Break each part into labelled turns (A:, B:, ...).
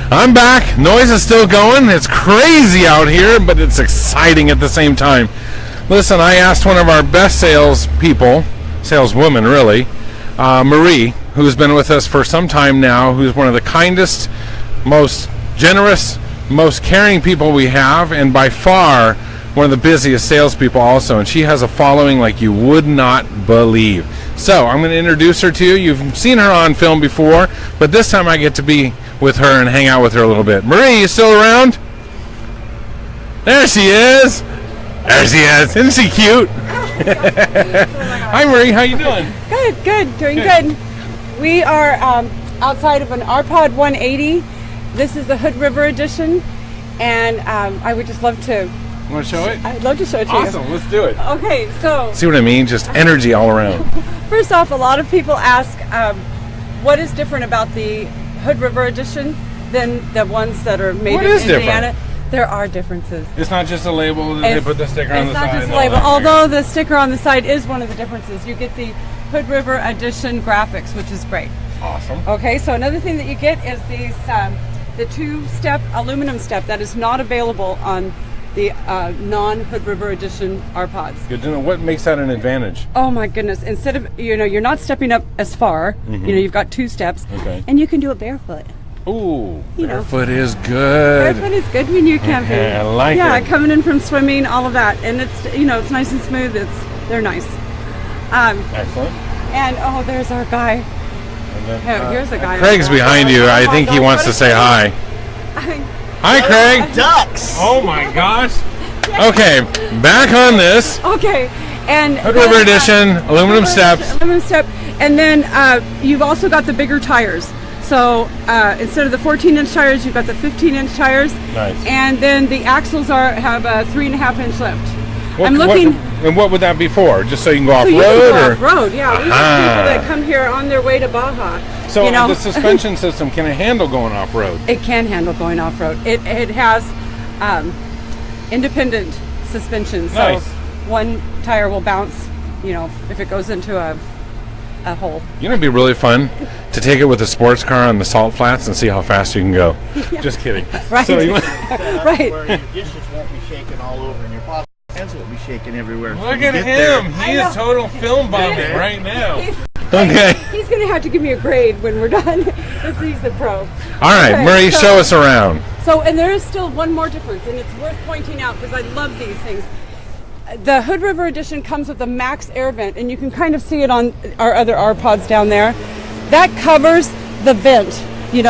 A: I'm back. Noise is still going. It's crazy out here, but it's exciting at the same time. Listen, I asked one of our best saleswoman really, Marie, who's been with us for some time now, who's one of the kindest, most generous, most caring people we have, and by far one of the busiest salespeople also. And she has a following like you would not believe. So I'm going to introduce her to you. You've seen her on film before, but this time I get to be with her and hang out with her a little bit. Marie, you still around? There she is. There she is. Isn't she cute? Hi, Marie. How you doing?
B: Good. Doing good. We are outside of an RPOD 180. This is the Hood River edition, and I would just love to.
A: You want to show it?
B: I'd love to show it to you.
A: Awesome. Let's do it.
B: Okay, so.
A: See what I mean? Just energy all around.
B: First off, a lot of people ask what is different about the Hood River edition than the ones that are made in Indiana.
A: Different?
B: There are differences.
A: It's not just a label that they put the sticker on the side.
B: It's not just a label, although the sticker on the side is one of the differences. You get the Hood River edition graphics, which is great.
A: Awesome.
B: Okay, so another thing that you get is these the two-step aluminum step that is not available on the non-Hood River edition RPODs.
A: Good to know. What makes that an advantage?
B: Oh my goodness! Instead of you're not stepping up as far.
A: Mm-hmm.
B: You've got two steps, and you can do it barefoot.
A: Ooh, barefoot is good.
B: Barefoot is good when you're camping.
A: I like it.
B: Yeah, coming in from swimming, all of that, and it's nice and smooth. They're nice.
A: Excellent.
B: And there's our guy. Here's a guy.
A: Craig's behind you. I think he wants to say hi. Hi, Craig.
C: Ducks.
A: Oh my gosh. Okay, back on this.
B: Okay, and
A: Hood River edition, aluminum steps.
B: Aluminum step, and then you've also got the bigger tires. So instead of the 14-inch tires, you've got the 15-inch tires.
A: Nice. And
B: then the axles have a 3.5-inch lift.
A: What would that be for? Just so you can go off-road?
B: Off-road, yeah. We have people that come here on their way to Baja.
A: So the suspension system, can it handle going off-road?
B: It can handle going off-road. It has independent suspension.
A: Nice.
B: So one tire will bounce, if it goes into a hole.
A: It'd be really fun to take it with a sports car on the salt flats and see how fast you can go. Yeah. Just kidding.
B: Right.
A: So
B: right.
C: Where your dishes won't be shaking all over and your pot hands won't be shaking everywhere.
A: Look at him. He is total film bombing right now.
B: He's going to have to give me a grade when we're done. He's the pro.
A: All right, Marie, show us around.
B: So, and there is still one more difference, and it's worth pointing out because I love these things. The Hood River edition comes with a max air vent, and you can kind of see it on our other RPODs down there. That covers the vent. You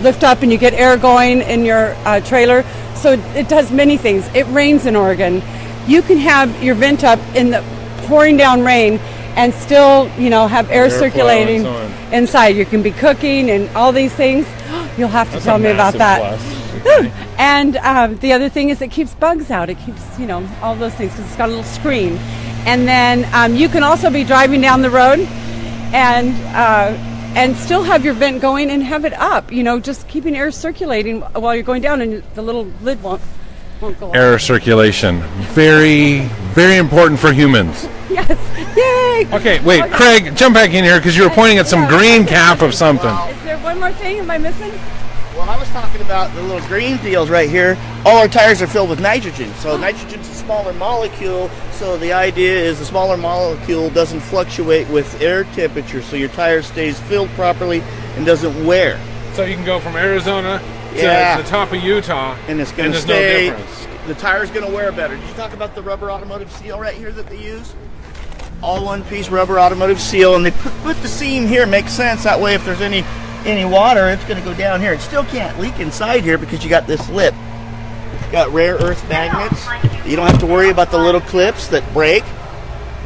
B: lift up and you get air going in your trailer. So it does many things. It rains in Oregon. You can have your vent up in the pouring down rain and still, have air circulating inside. You can be cooking and all these things. You'll have to tell me about that. Okay. And the other thing is it keeps bugs out. It keeps, all those things because it's got a little screen. And then you can also be driving down the road and still have your vent going and have it up. Just keeping air circulating while you're going down, and the little lid won't go
A: air off. Circulation, very, very important for humans.
B: Yes. Yay.
A: Okay, wait, okay. Craig, jump back in here because you were pointing at some green cap of something.
B: Is there one more thing? Am I missing?
C: Well, I was talking about the little green deals right here. All our tires are filled with nitrogen. So nitrogen's a smaller molecule. So the idea is the smaller molecule doesn't fluctuate with air temperature. So your tire stays filled properly and doesn't wear.
A: So you can go from Arizona to the top of Utah,
C: and it's going to stay.
A: No difference.
C: The tire's going to wear better. Did you talk about the rubber automotive seal right here that they use? All one-piece rubber automotive seal, and they put the seam here. Makes sense. That way, if there's any water, it's going to go down here. It still can't leak inside here because you got this lip. You got rare earth magnets. You don't have to worry about the little clips that break.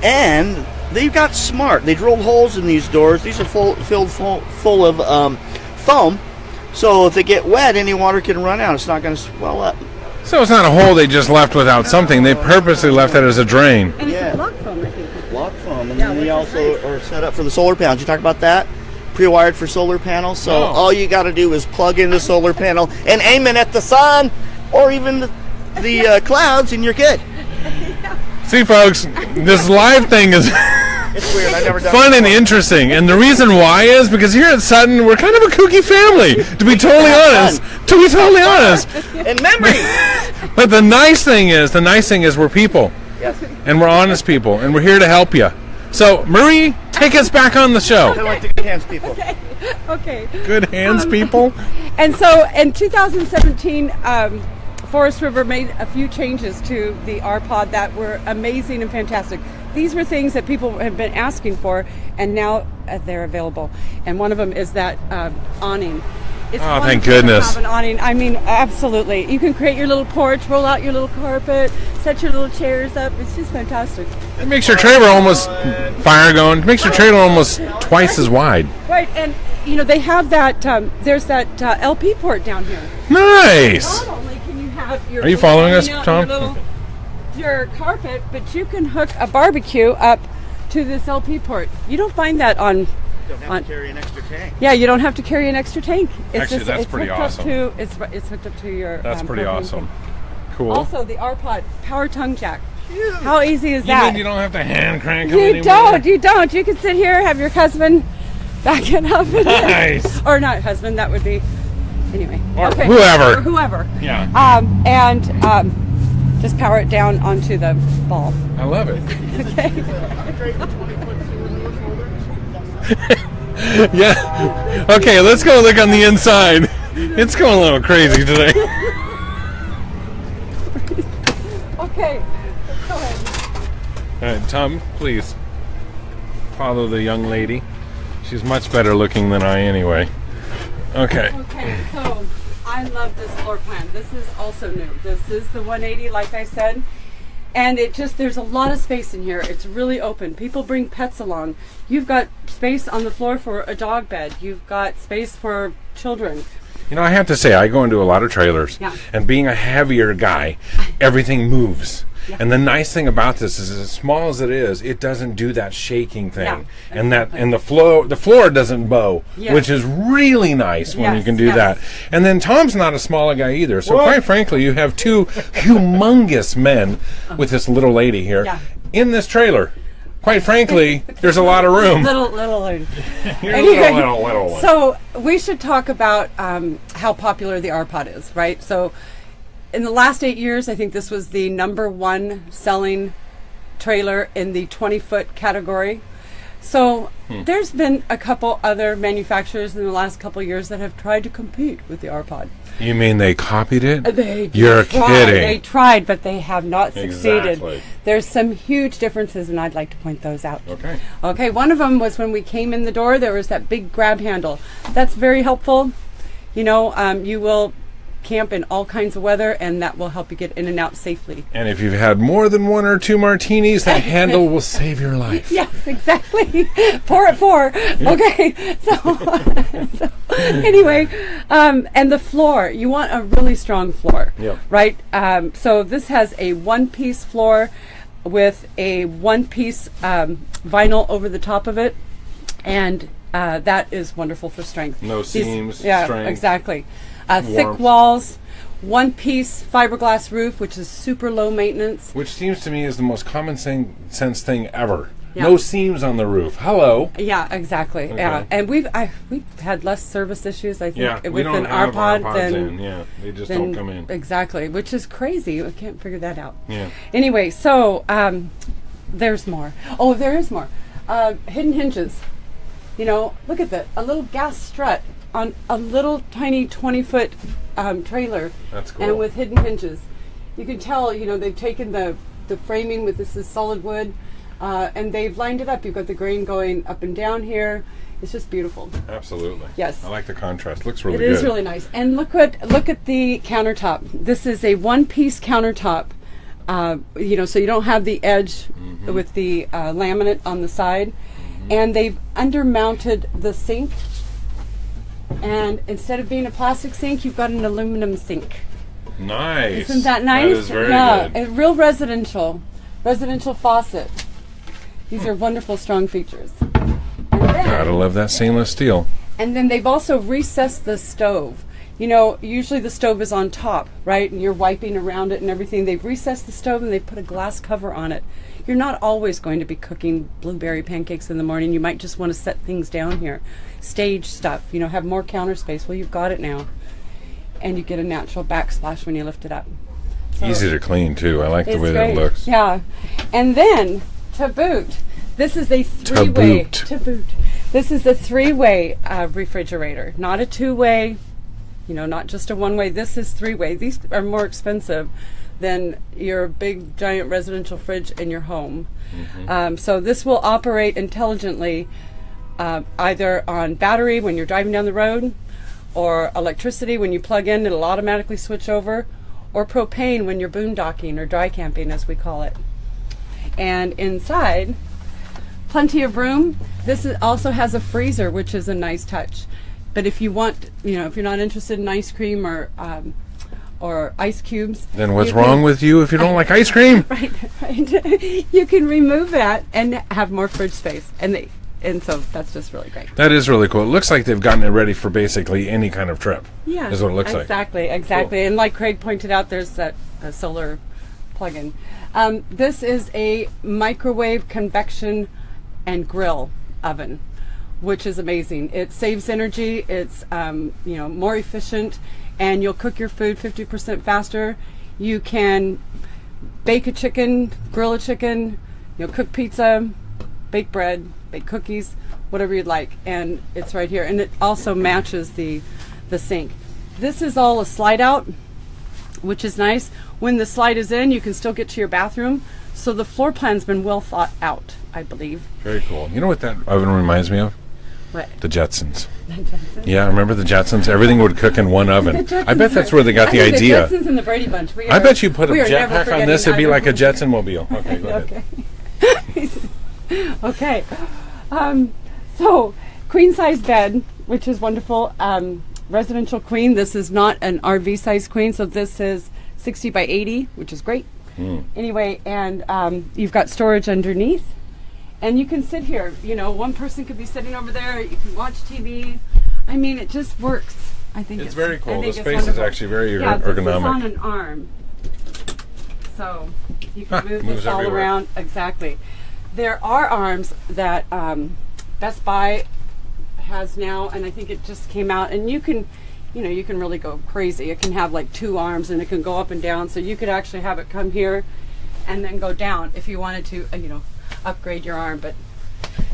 C: And they've got smart. They drilled holes in these doors. These are filled full of foam. So if they get wet, any water can run out. It's not going to swell up.
A: So it's not a hole they just left without something. They purposely left that as a drain.
B: And it's block foam, I think.
C: Block foam. And then we also are set up for the solar panels. You talk about that? Pre-wired for solar panels. So all you got to do is plug in the solar panel and aim it at the sun or even the clouds, and you're good.
A: See, folks, this live thing is
C: It's weird. I've never done
A: Fun
C: it
A: and
C: before.
A: interesting. And the reason why is because here at Sutton, we're kind of a kooky family, to be totally honest. To be totally honest.
C: And memories.
A: But the nice thing is we're people.
C: Yes.
A: And we're honest people. And we're here to help you. So, Marie, take us back on the show.
C: I like the good hands people.
B: Okay.
A: Good hands, people.
B: And so in 2017, Forest River made a few changes to the RPOD that were amazing and fantastic. These were things that people have been asking for, and now they're available. And one of them is that awning. It's
A: Oh, thank
B: wonderful to
A: goodness.
B: have an awning. I mean, absolutely. You can create your little porch, roll out your little carpet, set your little chairs up. It's just fantastic.
A: It makes your trailer almost fire going. It makes your trailer almost twice as wide.
B: Right, and you know they have that. There's that LP port down here.
A: Nice.
B: Not only can you have your
A: Are you following us, Tom?
B: Your carpet, but you can hook a barbecue up to this LP port. You don't find that on.
C: Don't have to carry an extra tank.
B: Yeah, you don't have to carry an extra tank.
A: Actually, that's
B: it's
A: pretty
B: hooked
A: awesome.
B: Up to, it's hooked up to your.
A: That's pretty
B: propane
A: awesome.
B: tank.
A: Cool.
B: Also, the RPOD power tongue jack. How easy is
A: You
B: that?
A: mean you don't have to hand crank them
B: You
A: anymore?
B: don't. You don't. You can sit here, have your husband back it up.
A: Nice.
B: Or not husband. That would be anyway.
A: Or
B: okay.
A: whoever.
B: Or whoever.
A: Yeah.
B: And just power it down onto the ball.
A: I love it. Yeah. Okay, let's go look on the inside. It's going a little crazy today.
B: Okay. Let's go ahead.
A: All right, Tom, please follow the young lady. She's much better looking than I anyway. Okay.
B: Okay. So I love this floor plan. This is also new. This is the 180, like I said. And there's a lot of space in here. It's really open. People bring pets along. You've got space on the floor for a dog bed. You've got space for children.
A: You know, I have to say, I go into a lot of trailers,
B: Yeah.
A: and being a heavier guy, everything moves.
B: Yeah.
A: And the nice thing about this is, as small as it is, it doesn't do that shaking thing,
B: Yeah,
A: and the floor doesn't bow,
B: Yes.
A: which is really nice when you
B: Yes,
A: can do
B: yes.
A: that. And then Tom's not a smaller guy either, so
C: What?
A: quite frankly, you have two humongous men with this little lady here
B: Yeah.
A: in this trailer. Quite frankly, there's a lot of room.
B: Little.
A: You're
B: Anyway,
A: little one.
B: So we should talk about how popular the RPOD is, right? So in the last 8 years, I think this was the #1 selling trailer in the 20-foot category. So there's been a couple other manufacturers in the last couple years that have tried to compete with the RPOD.
A: You mean they copied it?
B: You're
A: kidding.
B: They tried, but they have not succeeded.
A: Exactly.
B: There's some huge differences, and I'd like to point those out.
A: Okay.
B: Okay, one of them was when we came in the door, there was that big grab handle. That's very helpful. You know, you will camp in all kinds of weather, and that will help you get in and out safely.
A: And if you've had more than 1 or 2 martinis, that handle will save your life.
B: Yes, exactly. 4 at 4. Okay, so anyway, and the floor, you want a really strong floor,
A: Yep.
B: right? So this has a one-piece floor with a one-piece vinyl over the top of it, and that is wonderful for strength.
A: No seams,
B: yeah,
A: strength.
B: exactly. Thick
A: Warmth.
B: walls, one-piece fiberglass roof, which is super low maintenance.
A: Which seems to me is the most common sense thing ever.
B: Yeah.
A: No seams on the roof. Hello.
B: Yeah, exactly.
A: Okay.
B: Yeah, and we've had less service issues, I think,
A: Yeah, we
B: with
A: don't
B: an
A: have
B: RPOD
A: RPODs
B: than
A: in. Yeah, they just
B: than-
A: don't come in.
B: Exactly, which is crazy. I can't figure that out.
A: Yeah.
B: Anyway, so there's more. Oh, there is more. Hidden hinges. You know, look at that. A little gas strut on a little tiny 20-foot trailer.
A: That's cool.
B: And with hidden hinges. You can tell, you know, they've taken the framing with this is solid wood, and they've lined it up. You've got the grain going up and down here. It's just beautiful.
A: Absolutely.
B: Yes.
A: I like the contrast. Looks really
B: It
A: good.
B: is really nice. And look at the countertop. This is a one-piece countertop. You know, so you don't have the edge with the laminate on the side. And they've undermounted the sink. And instead of being a plastic sink, you've got an aluminum sink.
A: Nice.
B: Isn't that nice?
A: That is very
B: yeah,
A: good.
B: a real residential faucet. These are wonderful, strong features. And then,
A: Gotta love that stainless steel.
B: and then they've also recessed the stove. You know, usually the stove is on top, right? And you're wiping around it and everything. They've recessed the stove and they've put a glass cover on it. You're not always going to be cooking blueberry pancakes in the morning. You might just want to set things down here. Stage stuff, you know, have more counter space. Well, you've got it now. And you get a natural backsplash when you lift it up. So
A: easy to clean too. I like the way that it looks.
B: Yeah. And then, to boot, this is a three-way. To boot. This is a three-way refrigerator, not a two-way, you know, not just a one-way. This is three-way. These are more expensive than your big, giant residential fridge in your home. So this will operate intelligently either on battery when you're driving down the road, or electricity when you plug in, it'll automatically switch over, or propane when you're boondocking or dry camping, as we call it. And inside, plenty of room. This also has a freezer, which is a nice touch. But if you want, you know, if you're not interested in ice cream or ice cubes,
A: then what's wrong with you if you don't like ice cream?
B: Right. You can remove that and have more fridge space, and so that's just really great. That
A: is really cool. It looks like they've gotten it ready for basically any kind of trip.
B: Yeah,
A: is what it looks like.
B: Exactly. Cool. And like Craig pointed out, there's that solar plug-in. This is a microwave convection and grill oven, which is amazing. It saves energy. It's you know, more efficient, and you'll cook your food 50% faster. You can bake a chicken, grill a chicken, you know, cook pizza, bake bread, bake cookies, whatever you'd like, and it's right here. And it also matches the sink. This is all a slide out, which is nice. When the slide is in, you can still get to your bathroom. So the floor plan's been well thought out, I believe.
A: Very cool. You know what that oven reminds me of?
B: What?
A: The Jetsons. Yeah, remember the Jetsons? Everything would cook in one oven. I bet that's where they got the idea.
B: The Jetsons and the Brady Bunch.
A: I bet you put a jetpack on this, it'd be like a Jetson mobile. Okay, go ahead.
B: Okay. So, queen size bed, which is wonderful. Residential queen. This is not an RV size queen, so this is 60 by 80, which is great. Anyway, and you've got storage underneath, and you can sit here. You know, one person could be sitting over there. You can watch TV. I mean, it just works. I think
A: it's very cool. The space is actually very ergonomic.
B: This is on an arm, so you can move this all around. Exactly. There are arms that Best Buy has now, and I think it just came out, and you can, you know, you can really go crazy. It can have like 2 arms, and it can go up and down, so you could actually have it come here and then go down if you wanted to, you know, upgrade your arm. But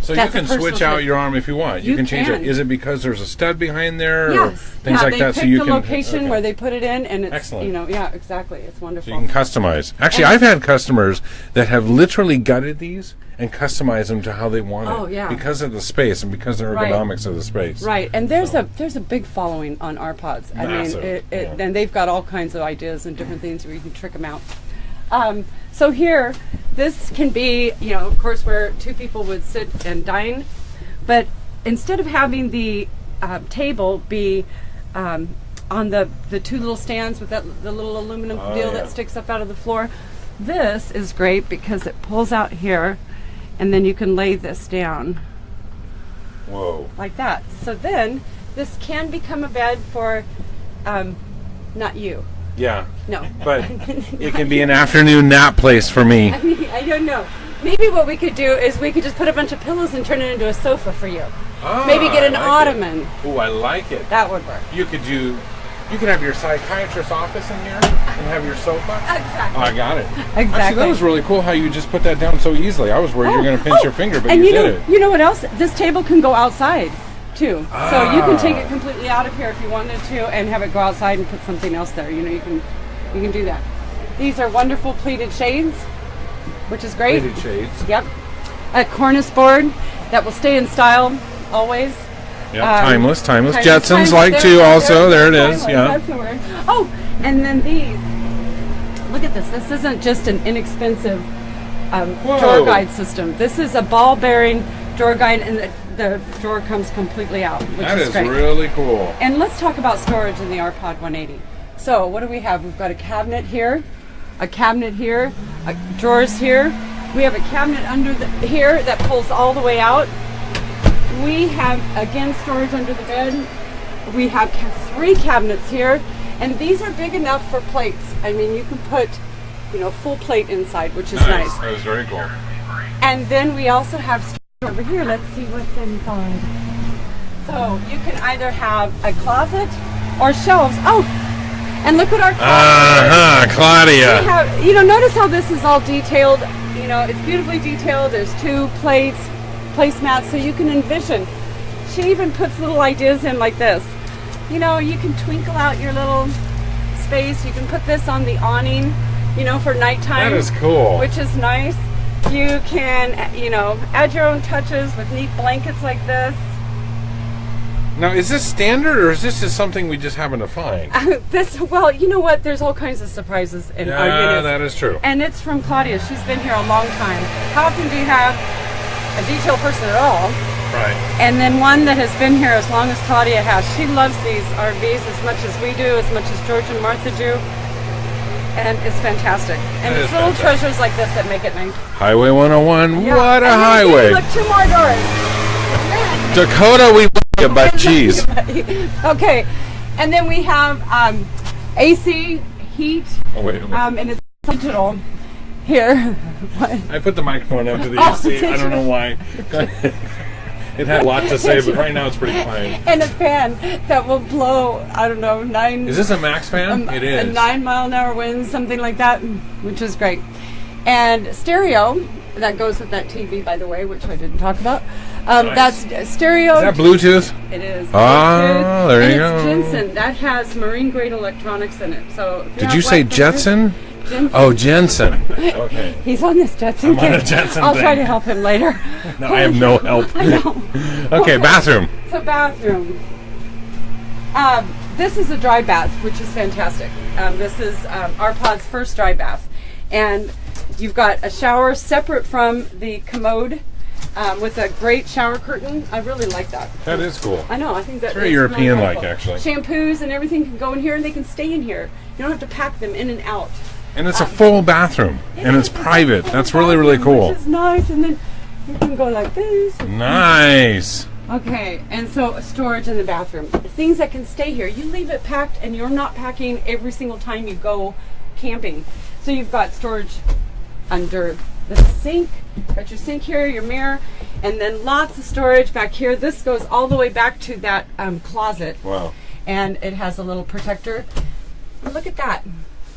A: so you can switch out your arm if you want. You can change it. Is it because there's a stud behind there, or things like that? So you can
B: the location where they put it in, and it's
A: excellent.
B: You know, yeah, exactly. It's wonderful.
A: So you can customize. Actually, I've had customers that have literally gutted these and customize them to how they want it.
B: Oh, yeah.
A: Because of the space and because of the ergonomics of the space.
B: Right, and there's a big following on RPODs.
A: Massive.
B: I mean, and they've got all kinds of ideas and different things where you can trick them out. So here, this can be, you know, of course, where 2 people would sit and dine, but instead of having the table be on the 2 little stands with the little aluminum deal that sticks up out of the floor, this is great because it pulls out here, and then you can lay this down.
A: Whoa.
B: Like that. So then, this can become a bed for, not you.
A: Yeah.
B: No.
A: But it can be an afternoon nap place for me.
B: I mean, I don't know. Maybe what we could do is we could just put a bunch of pillows and turn it into a sofa for you. Maybe get an ottoman.
A: Oh, I like it.
B: That would work.
A: You could have your psychiatrist's office in here and have your sofa.
B: Exactly.
A: Oh, I got it.
B: Exactly.
A: Actually, that was really cool how you just put that down so easily. I was worried you were going to pinch your finger, but you did it.
B: You know what else? This table can go outside, too. So you can take it completely out of here if you wanted to and have it go outside and put something else there. You know, you can do that. These are wonderful pleated shades, which is great.
A: Pleated shades.
B: Yep. A cornice board that will stay in style always.
A: Yep, timeless. Jetsons like too also. There it is. Yeah.
B: That's the word. Oh, and then these. Look at this. This isn't just an inexpensive drawer guide system. This is a ball bearing drawer guide, and the drawer comes completely out, which is great.
A: That is really cool.
B: And let's talk about storage in the RPOD 180. So what do we have? We've got a cabinet here, drawers here. We have a cabinet under here that pulls all the way out. We have, again, storage under the bed. We have 3 cabinets here, and these are big enough for plates. I mean, you can put full plate inside, which is nice.
A: That was very cool.
B: And then we also have storage over here. Let's see what's inside. So you can either have a closet or shelves. Oh, and look what our closet is.
A: Claudia.
B: We have, notice how this is all detailed. It's beautifully detailed. There's 2 plates, placemats, so you can envision. She even puts little ideas in like this. You can twinkle out your little space. You can put this on the awning, for nighttime.
A: That is cool.
B: Which is nice. You can, add your own touches with neat blankets like this.
A: Now, is this standard, or is this just something we just happen to find?
B: Well, you know what? There's all kinds of surprises in our units.
A: Yeah, that is true.
B: And it's from Claudia. She's been here a long time. How often do you have a detail person at all?
A: Right.
B: And then one that has been here as long as Claudia has. She loves these RVs as much as we do, as much as George and Martha do. And it's fantastic. And it's little treasures like this that make it nice.
A: Highway 101.
B: Yeah.
A: What a highway.
B: Look, 2 more doors.
A: Dakota, we you, but geez.
B: Okay. And then we have AC, heat.
A: Oh, wait.
B: And it's digital. Here.
A: I put the microphone up to the AC. I don't know why. It had a lot to say, but right now it's pretty quiet.
B: And a fan that will blow, I don't know, 9...
A: Is this a max fan? It is.
B: A 9-mile-an-hour wind, something like that, which is great. And stereo, that goes with that TV, by the way, which I didn't talk about.
A: Nice.
B: That's stereo.
A: Is that Bluetooth?
B: It is.
A: Ah,
B: Bluetooth.
A: there
B: and
A: you
B: it's
A: go.
B: Jensen. That has marine-grade electronics in it. So if
A: Did you say Jetson?
B: Jensen.
A: Oh, Jensen. Okay.
B: He's on this Jetson
A: I'm on a
B: thing.
A: Jensen
B: I'll try
A: thing.
B: to help him later.
A: No, I have no help.
B: I know.
A: Okay, bathroom.
B: So bathroom. This is a dry bath, which is fantastic. This is RPOD's first dry bath. And you've got a shower separate from the commode with a great shower curtain. I really like that.
A: That is cool.
B: I know. I think that's
A: very European-like, actually.
B: Shampoos and everything can go in here, and they can stay in here. You don't have to pack them in and out.
A: And it's a full bathroom, and it's private. That's really, really cool.
B: Which is nice, and then you can go like this.
A: Nice.
B: Okay, and so storage in the bathroom. Things that can stay here. You leave it packed, and you're not packing every single time you go camping. So you've got storage under the sink. Got your sink here, your mirror, and then lots of storage back here. This goes all the way back to that closet.
A: Wow.
B: And it has a little protector. Look at that.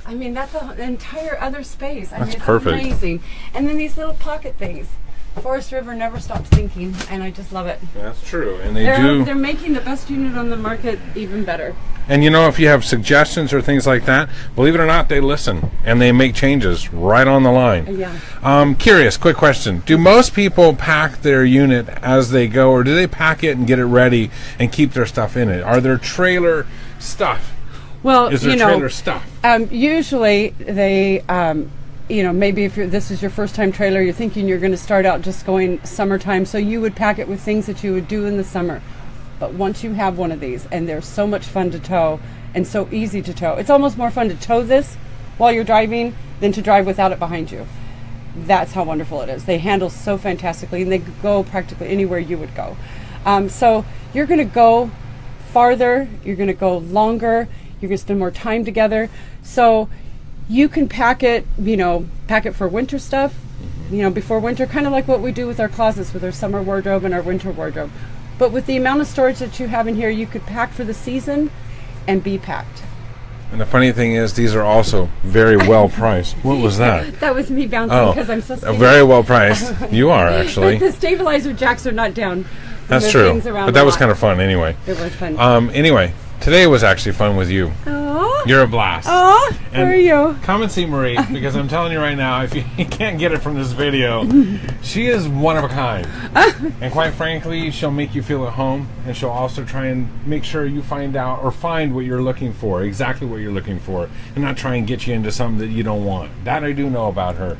B: I mean, that's an entire other space.
A: That's
B: it's
A: perfect.
B: Amazing. And then these little pocket things. Forest River never stops sinking, and I just love it.
A: That's true, and they're
B: making the best unit on the market even better.
A: And if you have suggestions or things like that, believe it or not, they listen and they make changes right on the line.
B: Yeah.
A: Curious, quick question: do most people pack their unit as they go, or do they pack it and get it ready and keep their stuff in it? Are there trailer stuff?
B: Well,
A: is there trailer stuff?
B: Usually they. Maybe if this is your first time trailer, you're thinking you're going to start out just going summertime, so you would pack it with things that you would do in the summer. But once you have one of these, and they're so much fun to tow and so easy to tow, it's almost more fun to tow this while you're driving than to drive without it behind you. That's how wonderful it is. They handle so fantastically, and they go practically anywhere you would go. So you're going to go farther, you're going to go longer, you're going to spend more time together. So you can pack it for winter stuff, before winter, kind of like what we do with our closets, with our summer wardrobe and our winter wardrobe. But with the amount of storage that you have in here, you could pack for the season and be packed.
A: And the funny thing is, these are also very well priced. What was that?
B: That was me bouncing because I'm so skinny.
A: Very well priced. You are, actually.
B: But the stabilizer jacks are not down.
A: That's true. But that was kind of fun anyway.
B: It was fun.
A: Anyway, today was actually fun with you.
B: Aww.
A: You're a blast.
B: Oh, where are you?
A: Come and see Marie, because I'm telling you right now, if you can't get it from this video, she is one of a kind. And quite frankly, she'll make you feel at home, and she'll also try and make sure you find what you're looking for, exactly what you're looking for, and not try and get you into something that you don't want. That I do know about her.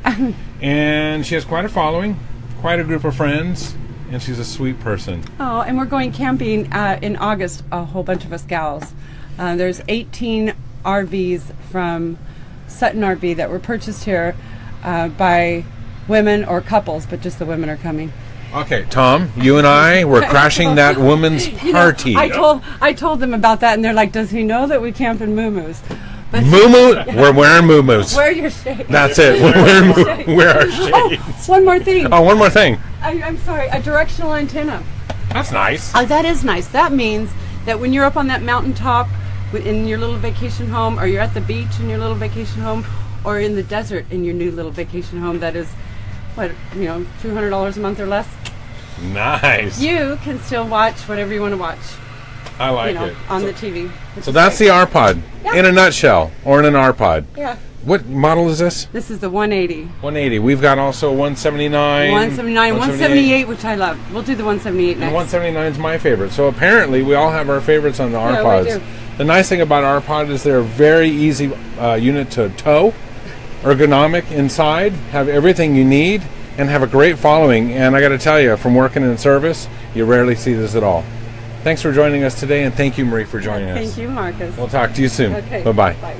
A: And she has quite a following, quite a group of friends, and she's a sweet person.
B: Oh, and we're going camping in August, a whole bunch of us gals. There's 18 RVs from Sutton RV that were purchased here by women or couples, but just the women are coming.
A: Okay, Tom, you and I were crashing that woman's party.
B: I told them about that, and they're like, "Does he know that we camp in muumuus?"
A: Moo-moo. We're wearing moo-moos.
B: Wear your shades.
A: That's it. Wear our shades.
B: One more thing.
A: Oh, one more thing.
B: I'm sorry. A directional antenna.
A: That's nice.
B: That is nice. That means that when you're up on that mountaintop in your little vacation home, or you're at the beach in your little vacation home, or in the desert in your new little vacation home that is, $200 a month or less,
A: nice.
B: you can still watch whatever you want to watch.
A: I like it.
B: On the TV.
A: So that's the RPOD in a nutshell, or in an RPOD.
B: Yeah.
A: What model is this?
B: This is the 180.
A: 180. We've got also 179.
B: 179, 178, which I love. We'll do the 178 next.
A: And 179 is my favorite. So apparently we all have our favorites on the RPODs.
B: Yeah, we do.
A: The nice thing about RPOD is they're a very easy unit to tow, ergonomic inside, have everything you need, and have a great following. And I got to tell you, from working in service, you rarely see this at all. Thanks for joining us today, and thank you, Marie, for joining us.
B: Thank you, Marcus.
A: We'll talk to you soon.
B: Okay.
A: Bye-bye.
B: Bye.